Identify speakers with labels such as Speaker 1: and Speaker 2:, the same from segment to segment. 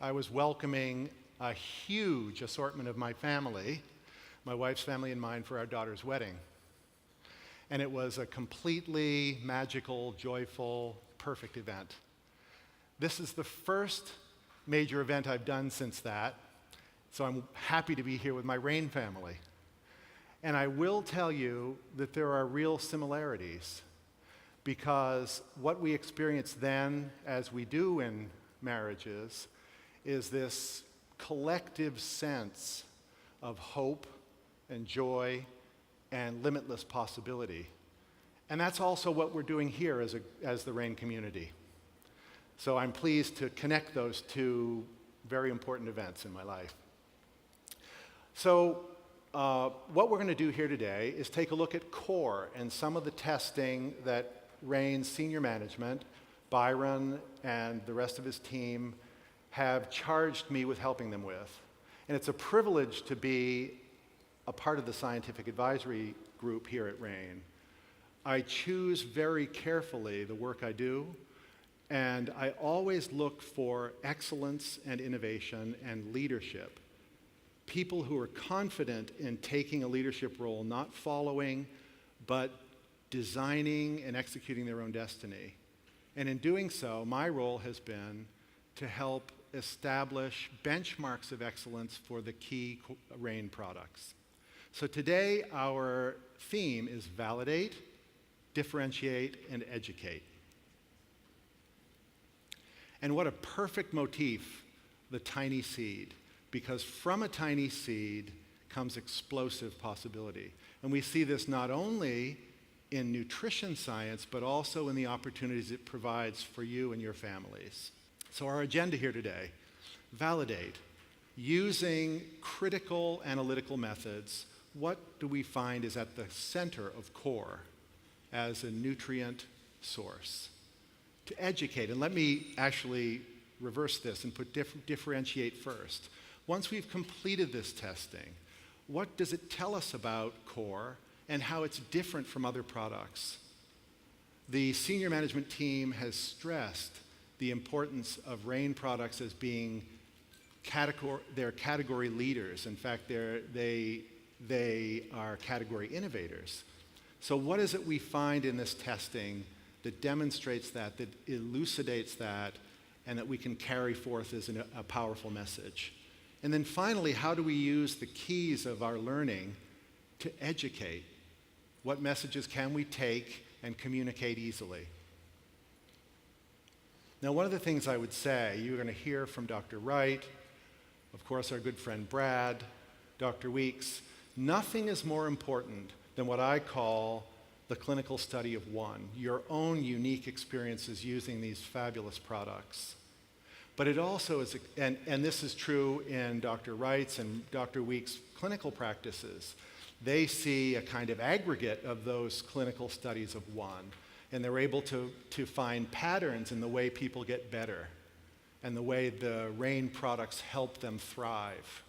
Speaker 1: I was welcoming a huge assortment of my family, my wife's family and mine, for our daughter's wedding. And it was a completely magical, joyful, perfect event. This is the first major event I've done since that, so I'm happy to be here with my Rain family. And I will tell you that there are real similarities, because what we experienced then, as we do in marriages, is this collective sense of hope and joy and limitless possibility. And that's also what we're doing here as the Rain community. So I'm pleased to connect those two very important events in my life. So what we're going to do here today is take a look at CORE and some of the testing that Rain's senior management, Byron and the rest of his team, have charged me with helping them with. And it's a privilege to be a part of the scientific advisory group here at Rain. I choose very carefully the work I do, and I always look for excellence and innovation and leadership. People who are confident in taking a leadership role, not following, but designing and executing their own destiny. And in doing so, my role has been to help establish benchmarks of excellence for the key Rain products. So today, our theme is validate, differentiate, and educate. And what a perfect motif, the tiny seed, because from a tiny seed comes explosive possibility. And we see this not only in nutrition science, but also in the opportunities it provides for you and your families. So our agenda here today: validate. Using critical analytical methods, what do we find is at the center of CORE as a nutrient source? To educate, and let me actually reverse this and put differentiate first. Once we've completed this testing, what does it tell us about CORE and how it's different from other products? The senior management team has stressed the importance of Rain products as being they're category leaders. In fact, they are category innovators. So what is it we find in this testing that demonstrates that elucidates that, and that we can carry forth as a powerful message? And then finally, how do we use the keys of our learning to educate? What messages can we take and communicate easily? Now, one of the things I would say, you're going to hear from Dr. Wright, of course our good friend Brad, Dr. Weeks. Nothing is more important than what I call the clinical study of one, your own unique experiences using these fabulous products. But it also is, and this is true in Dr. Wright's and Dr. Weeks' clinical practices. They see a kind of aggregate of those clinical studies of one, and they're able to find patterns in the way people get better and the way the Rain products help them thrive.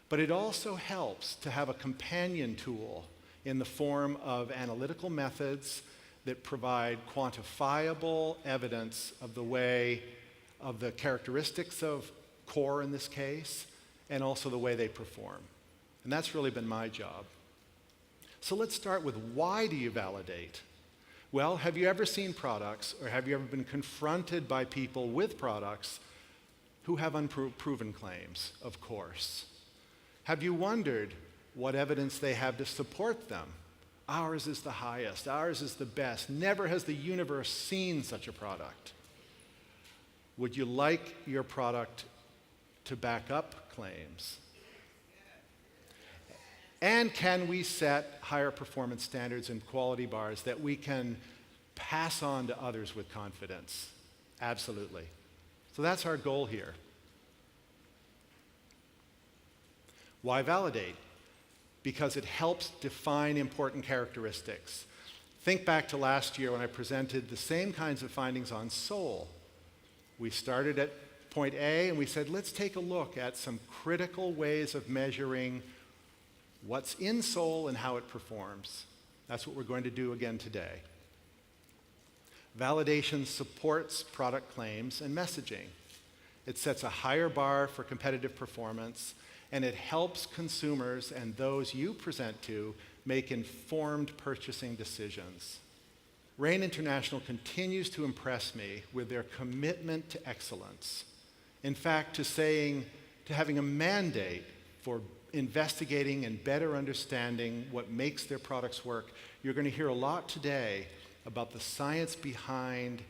Speaker 1: But it also helps to have a companion tool in the form of analytical methods that provide quantifiable evidence of the characteristics of CORE in this case, and also the way they perform. And that's really been my job. So let's start with, why do you validate? Well, have you ever seen products, or have you ever been confronted by people with products who have unproven claims, of course? Have you wondered what evidence they have to support them? Ours is the highest, ours is the best. Never has the universe seen such a product. Would you like your product to back up claims? And can we set higher performance standards and quality bars that we can pass on to others with confidence? Absolutely. So that's our goal here. Why validate? Because it helps define important characteristics. Think back to last year when I presented the same kinds of findings on soul. We started at point A and we said, let's take a look at some critical ways of measuring what's in soul and how it performs. That's what we're going to do again today. Validation supports product claims and messaging. It sets a higher bar for competitive performance, and it helps consumers and those you present to make informed purchasing decisions. Rain International continues to impress me with their commitment to excellence. In fact, to having a mandate for investigating and better understanding what makes their products work. You're going to hear a lot today about the science behind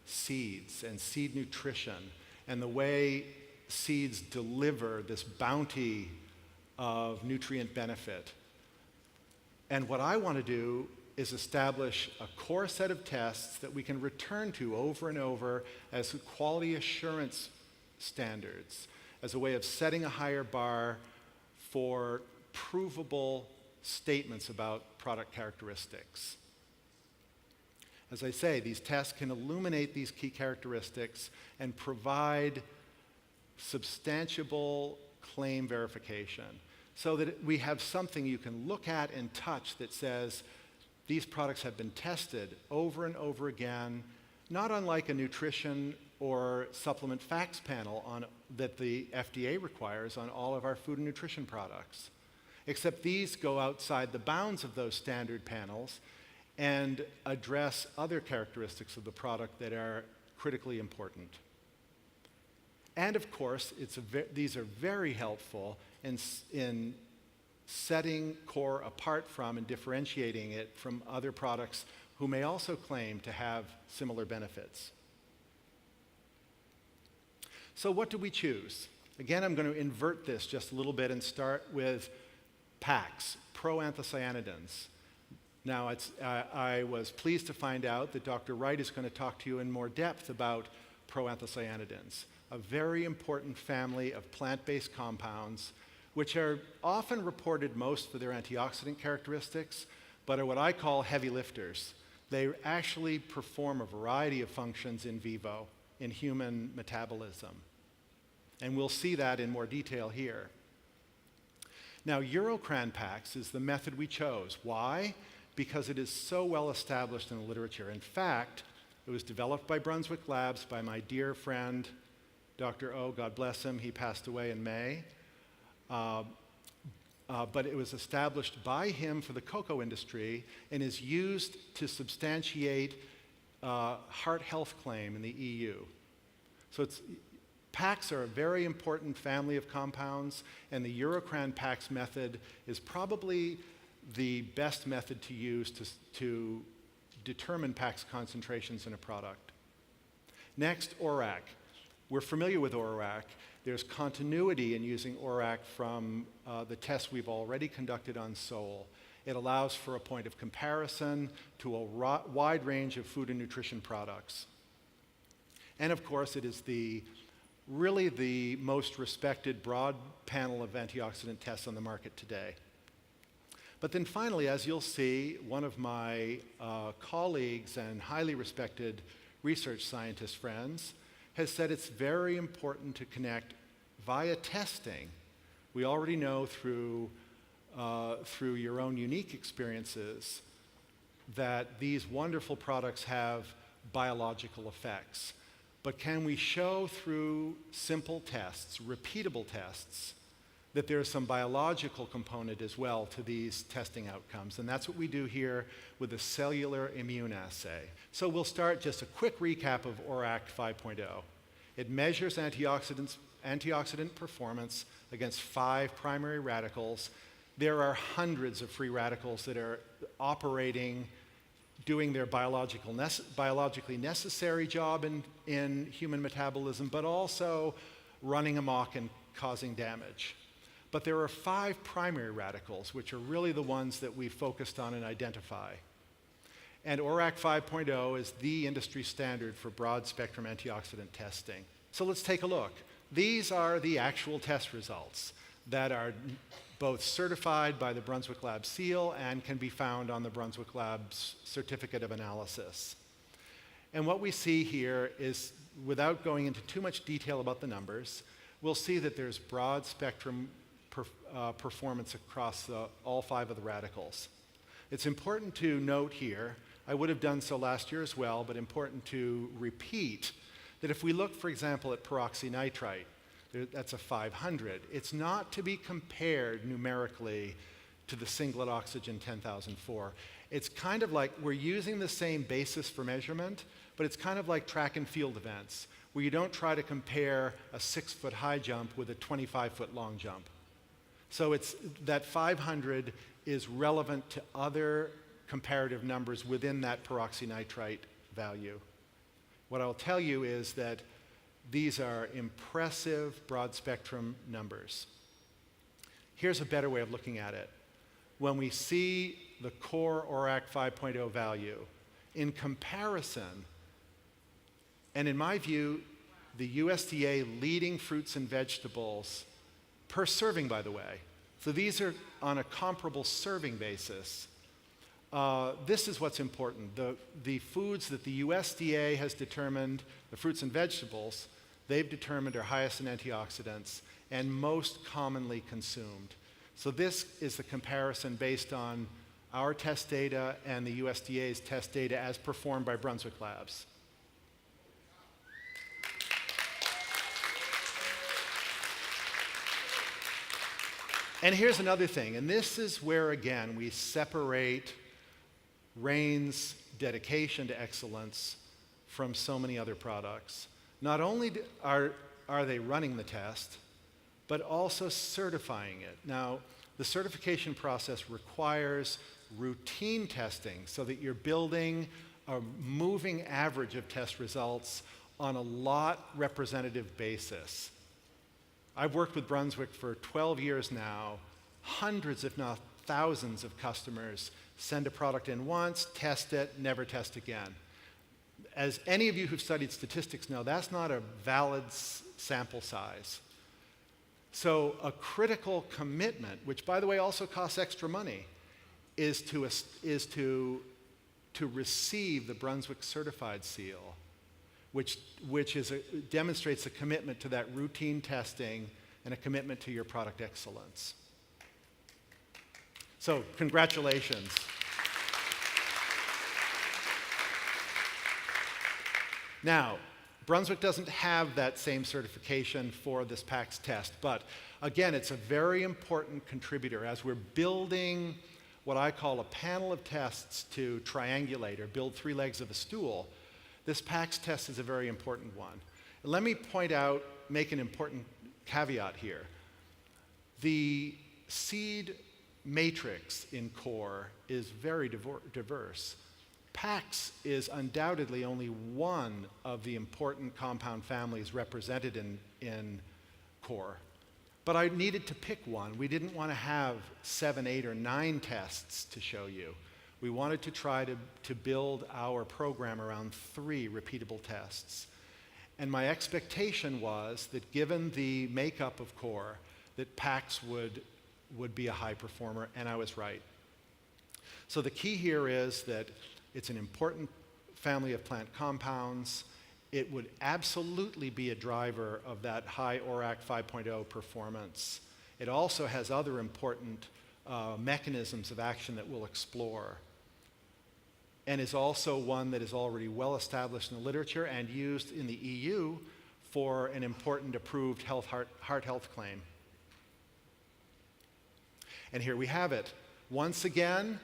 Speaker 1: seeds and seed nutrition and the way seeds deliver this bounty of nutrient benefit. And what I want to do is establish a core set of tests that we can return to over and over as quality assurance standards, as a way of setting a higher bar for provable statements about product characteristics. As I say, these tests can illuminate these key characteristics and provide substantiable claim verification so that we have something you can look at and touch that says these products have been tested over and over again, not unlike a nutrition or supplement facts panel that the FDA requires on all of our food and nutrition products. Except these go outside the bounds of those standard panels and address other characteristics of the product that are critically important. And of course, these are very helpful in setting core apart from and differentiating it from other products who may also claim to have similar benefits. So what do we choose? Again, I'm going to invert this just a little bit and start with PACs, proanthocyanidins. Now, I was pleased to find out that Dr. Wright is going to talk to you in more depth about proanthocyanidins, a very important family of plant-based compounds which are often reported most for their antioxidant characteristics, but are what I call heavy lifters. They actually perform a variety of functions in vivo in human metabolism. And we'll see that in more detail here. Now, Eurocran PACs is the method we chose. Why? Because it is so well established in the literature. In fact, it was developed by Brunswick Labs by my dear friend, Dr. O, God bless him, he passed away in May. But it was established by him for the cocoa industry and is used to substantiate heart health claim in the EU. So PACs are a very important family of compounds, and the Eurocran PACs method is probably the best method to use to determine PACs concentrations in a product. Next, ORAC. We're familiar with ORAC. There's continuity in using ORAC from the tests we've already conducted on sole. It allows for a point of comparison to a wide range of food and nutrition products. And of course, it is really the most respected broad panel of antioxidant tests on the market today. But then finally, as you'll see, one of my colleagues and highly respected research scientist friends has said it's very important to connect via testing. We already know through your own unique experiences that these wonderful products have biological effects. But can we show through simple tests, repeatable tests, that there's some biological component as well to these testing outcomes? And that's what we do here with the cellular immune assay. So we'll start just a quick recap of ORAC 5.0. It measures antioxidant performance against 5 primary radicals. There are hundreds of free radicals that are operating, doing their biologically necessary job in human metabolism, but also running amok and causing damage. But there are 5 primary radicals, which are really the ones that we focused on and identify. And ORAC 5.0 is the industry standard for broad-spectrum antioxidant testing. So let's take a look. These are the actual test results that are both certified by the Brunswick Labs seal and can be found on the Brunswick Labs Certificate of Analysis. And what we see here is, without going into too much detail about the numbers, we'll see that there's broad spectrum performance across all 5 of the radicals. It's important to note here, I would have done so last year as well, but important to repeat that if we look, for example, at peroxynitrite, that's a 500, it's not to be compared numerically to the singlet oxygen 10004. It's kind of like we're using the same basis for measurement, but it's kind of like track and field events, where you don't try to compare a 6-foot high jump with a 25-foot long jump. So it's that 500 is relevant to other comparative numbers within that peroxynitrite value. What I'll tell you is that these are impressive broad spectrum numbers. Here's a better way of looking at it. When we see the core ORAC 5.0 value, in comparison, and in my view, the USDA leading fruits and vegetables per serving, by the way. So these are on a comparable serving basis. This is what's important. The foods that the USDA has determined, the fruits and vegetables, they've determined are highest in antioxidants and most commonly consumed. So this is the comparison based on our test data and the USDA's test data as performed by Brunswick Labs. And here's another thing, and this is where, again, we separate Rain's dedication to excellence from so many other products. Not only are they running the test, but also certifying it. Now, the certification process requires routine testing so that you're building a moving average of test results on a lot representative basis. I've worked with Brunswick for 12 years now. Hundreds, if not thousands, of customers send a product in once, test it, never test again. As any of you who've studied statistics know, that's not a valid sample size. So a critical commitment, which by the way also costs extra money, is to receive the Brunswick Certified Seal, which demonstrates a commitment to that routine testing and a commitment to your product excellence. So congratulations. Now, Brunswick doesn't have that same certification for this PAX test, but again, it's a very important contributor as we're building what I call a panel of tests to triangulate or build three legs of a stool. This PAX test is a very important one. Let me make an important caveat here. The seed matrix in core is very diverse. PAX is undoubtedly only one of the important compound families represented in core. But I needed to pick one. We didn't want to have 7, 8, or 9 tests to show you. We wanted to try to build our program around 3 repeatable tests. And my expectation was that given the makeup of core, that PAX would be a high performer, and I was right. So the key here is that it's an important family of plant compounds. It would absolutely be a driver of that high ORAC 5.0 performance. It also has other important mechanisms of action that we'll explore, and is also one that is already well established in the literature and used in the EU for an important approved heart health claim. And here we have it. Once again,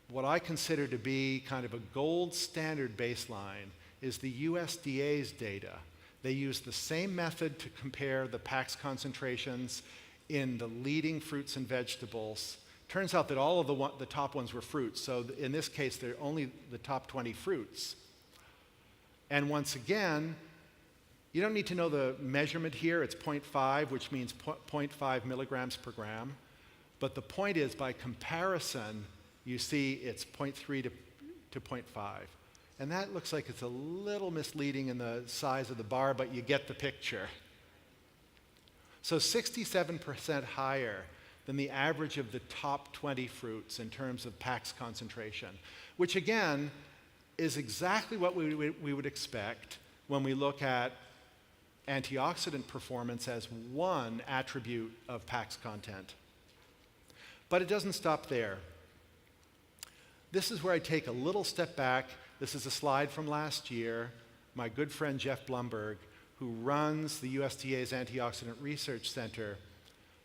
Speaker 1: what I consider to be kind of a gold standard baseline is the USDA's data. They use the same method to compare the PAX concentrations in the leading fruits and vegetables. Turns out that all of the top ones were fruits, so in this case, they're only the top 20 fruits. And once again, you don't need to know the measurement here. It's 0.5, which means 0.5 milligrams per gram. But the point is, by comparison, you see it's 0.3 to 0.5. And that looks like it's a little misleading in the size of the bar, but you get the picture. So 67% higher than the average of the top 20 fruits in terms of PAX concentration, which again is exactly what we would expect when we look at antioxidant performance as one attribute of PAX content. But it doesn't stop there. This is where I take a little step back. This is a slide from last year. my good friend Jeff Blumberg, who runs the USDA's Antioxidant Research Center,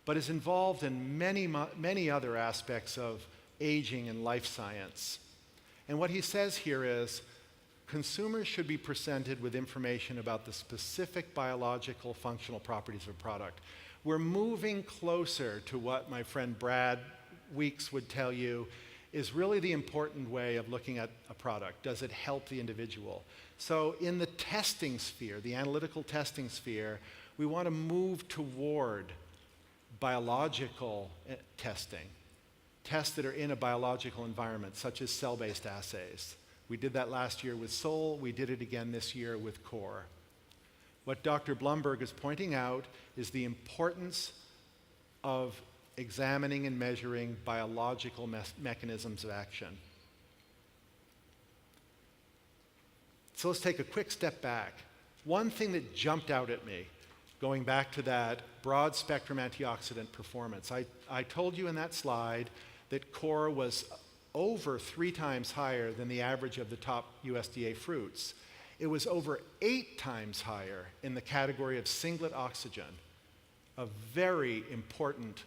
Speaker 1: but is involved in many other aspects of aging and life science. And what he says here is, consumers should be presented with information about the specific biological functional properties of a product. We're moving closer to what my friend Brad Weeks would tell you is really the important way of looking at a product. Does it help the individual? So in the testing sphere, the analytical testing sphere, we want to move toward biological testing, tests that are in a biological environment, such as cell-based assays. We did that last year with SOL. We did it again this year with CORE. What Dr. Blumberg is pointing out is the importance of examining and measuring biological mechanisms of action. So let's take a quick step back. One thing that jumped out at me, going back to that broad spectrum antioxidant performance, I told you in that slide that CORE was over 3 times higher than the average of the top USDA fruits. It was over 8 times higher in the category of singlet oxygen, a very important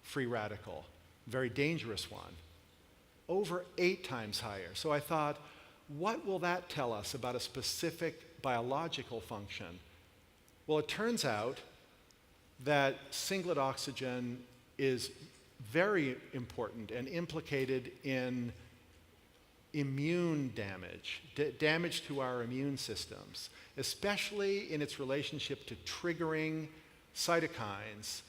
Speaker 1: free radical, very dangerous one. Over 8 times higher. So I thought, what will that tell us about a specific biological function? Well, it turns out that singlet oxygen is very important and implicated in immune damage, damage to our immune systems, especially in its relationship to triggering cytokines,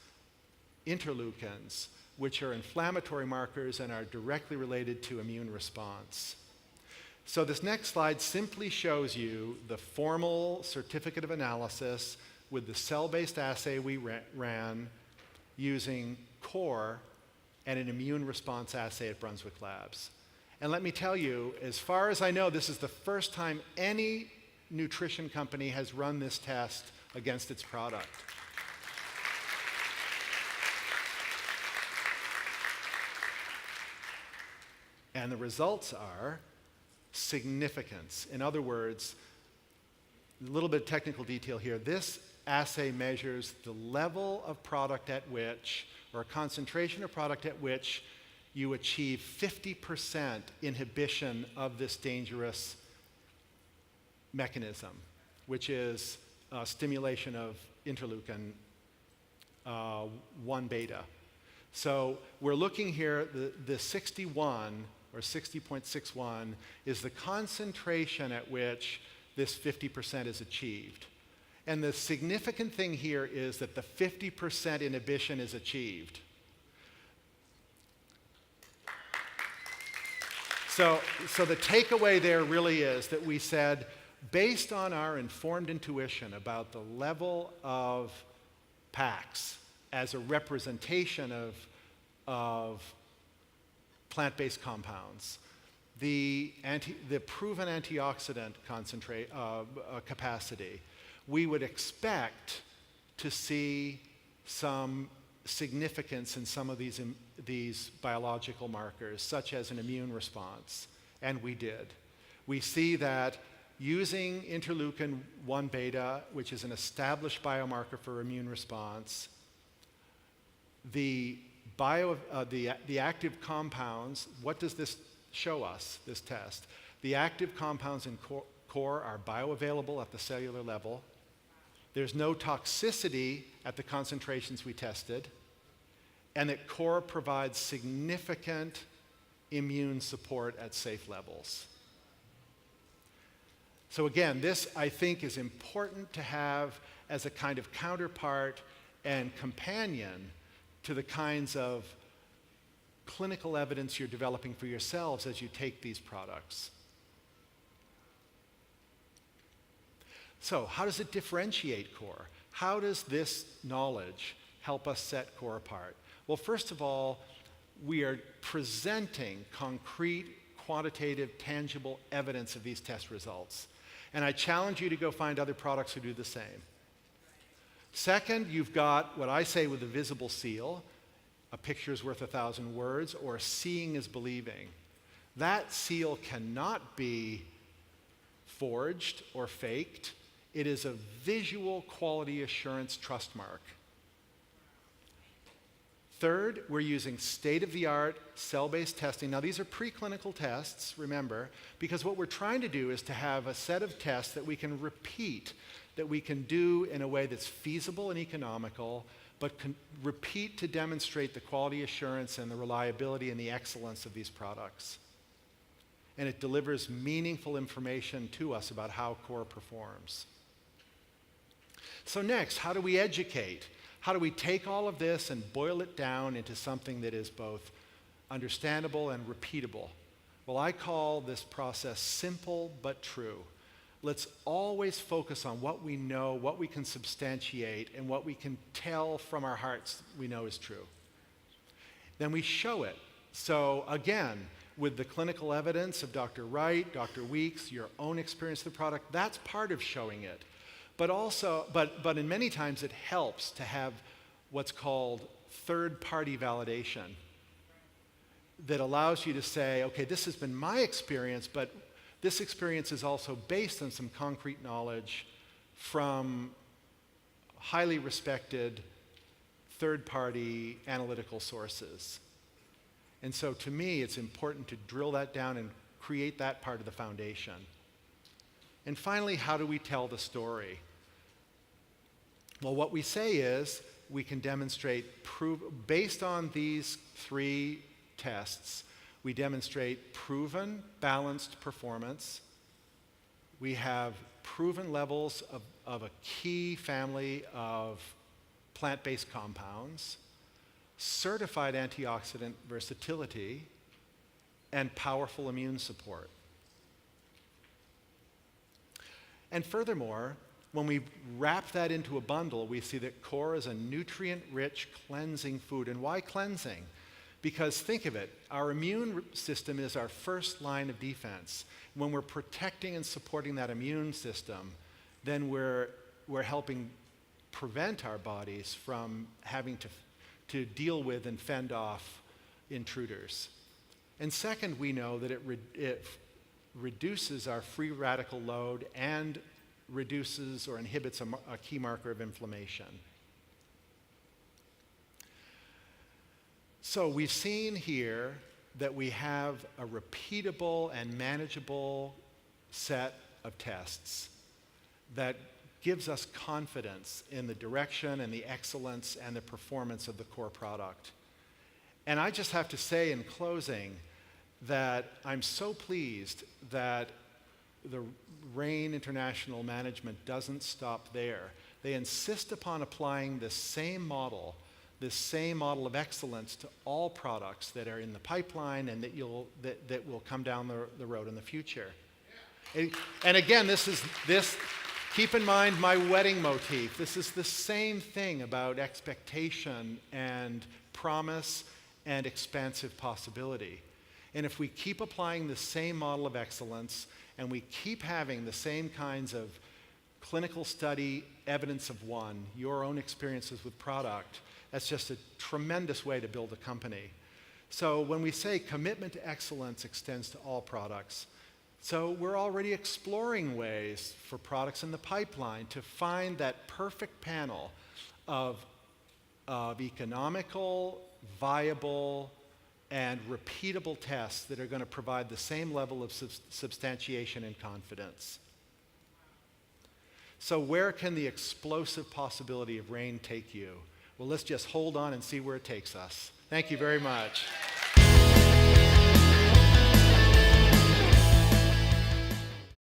Speaker 1: interleukins, which are inflammatory markers and are directly related to immune response. So this next slide simply shows you the formal certificate of analysis with the cell-based assay we ran using CORE and an immune response assay at Brunswick Labs. And let me tell you, as far as I know, this is the first time any nutrition company has run this test against its product. And the results are significance. In other words, a little bit of technical detail here. This assay measures the level of product at which, or a concentration of product at which, you achieve 50% inhibition of this dangerous mechanism, which is stimulation of interleukin 1 beta. So we're looking here, the 61, or 60.61, is the concentration at which this 50% is achieved. And the significant thing here is that the 50% inhibition is achieved. So the takeaway there really is that we said, based on our informed intuition about the level of PAX as a representation of plant-based compounds, the proven antioxidant capacity, we would expect to see some significance in some of these biological markers, such as an immune response, and we did. We see that using interleukin 1 beta, which is an established biomarker for immune response, the active compounds, what does this show us, this test? The active compounds in CORE are bioavailable at the cellular level. There's no toxicity at the concentrations we tested, and that CORE provides significant immune support at safe levels. So again, this I think is important to have as a kind of counterpart and companion to the kinds of clinical evidence you're developing for yourselves as you take these products. So how does it differentiate CORE? How does this knowledge help us set CORE apart? Well, first of all, we are presenting concrete, quantitative, tangible evidence of these test results. And I challenge you to go find other products who do the same. Second, you've got what I say with the visible seal, a picture's worth 1,000 words, or seeing is believing. That seal cannot be forged or faked. It is a visual quality assurance trust mark. Third, we're using state-of-the-art cell-based testing. Now, these are preclinical tests, remember, because what we're trying to do is to have a set of tests that we can repeat, that we can do in a way that's feasible and economical, but can repeat to demonstrate the quality assurance and the reliability and the excellence of these products. And it delivers meaningful information to us about how Core performs. So next, how do we educate? How do we take all of this and boil it down into something that is both understandable and repeatable? Well, I call this process simple but true. Let's always focus on what we know, what we can substantiate, and what we can tell from our hearts we know is true. Then we show it. So again, with the clinical evidence of Dr. Wright, Dr. Weeks, your own experience with the product, that's part of showing it. But also, but in many times it helps to have what's called third-party validation that allows you to say, okay, this has been my experience, but this experience is also based on some concrete knowledge from highly respected third-party analytical sources. And so to me, it's important to drill that down and create that part of the foundation. And finally, how do we tell the story? Well, what we say is we can demonstrate, based on these three tests, we demonstrate proven balanced performance. We have proven levels of a key family of plant-based compounds, certified antioxidant versatility, and powerful immune support. And furthermore, when we wrap that into a bundle, we see that Core is a nutrient-rich cleansing food. And why cleansing? Because think of it, our immune system is our first line of defense. When we're protecting and supporting that immune system, then we're helping prevent our bodies from having to deal with and fend off intruders. And second, we know that it reduces our free radical load and reduces or inhibits a key marker of inflammation. So we've seen here that we have a repeatable and manageable set of tests that gives us confidence in the direction and the excellence and the performance of the Core product. And I just have to say in closing that I'm so pleased that the Rain International management doesn't stop there. They insist upon applying this same model of excellence to all products that are in the pipeline and that will come down the road in the future. And again, keep in mind my wedding motif. This is the same thing about expectation and promise and expansive possibility. And if we keep applying the same model of excellence and we keep having the same kinds of clinical study evidence of one, your own experiences with product, that's just a tremendous way to build a company. So when we say commitment to excellence extends to all products, so we're already exploring ways for products in the pipeline to find that perfect panel of economical, viable, and repeatable tests that are going to provide the same level of substantiation and confidence. So where can the explosive possibility of Rain take you? Well, let's just hold on and see where it takes us. Thank you very much.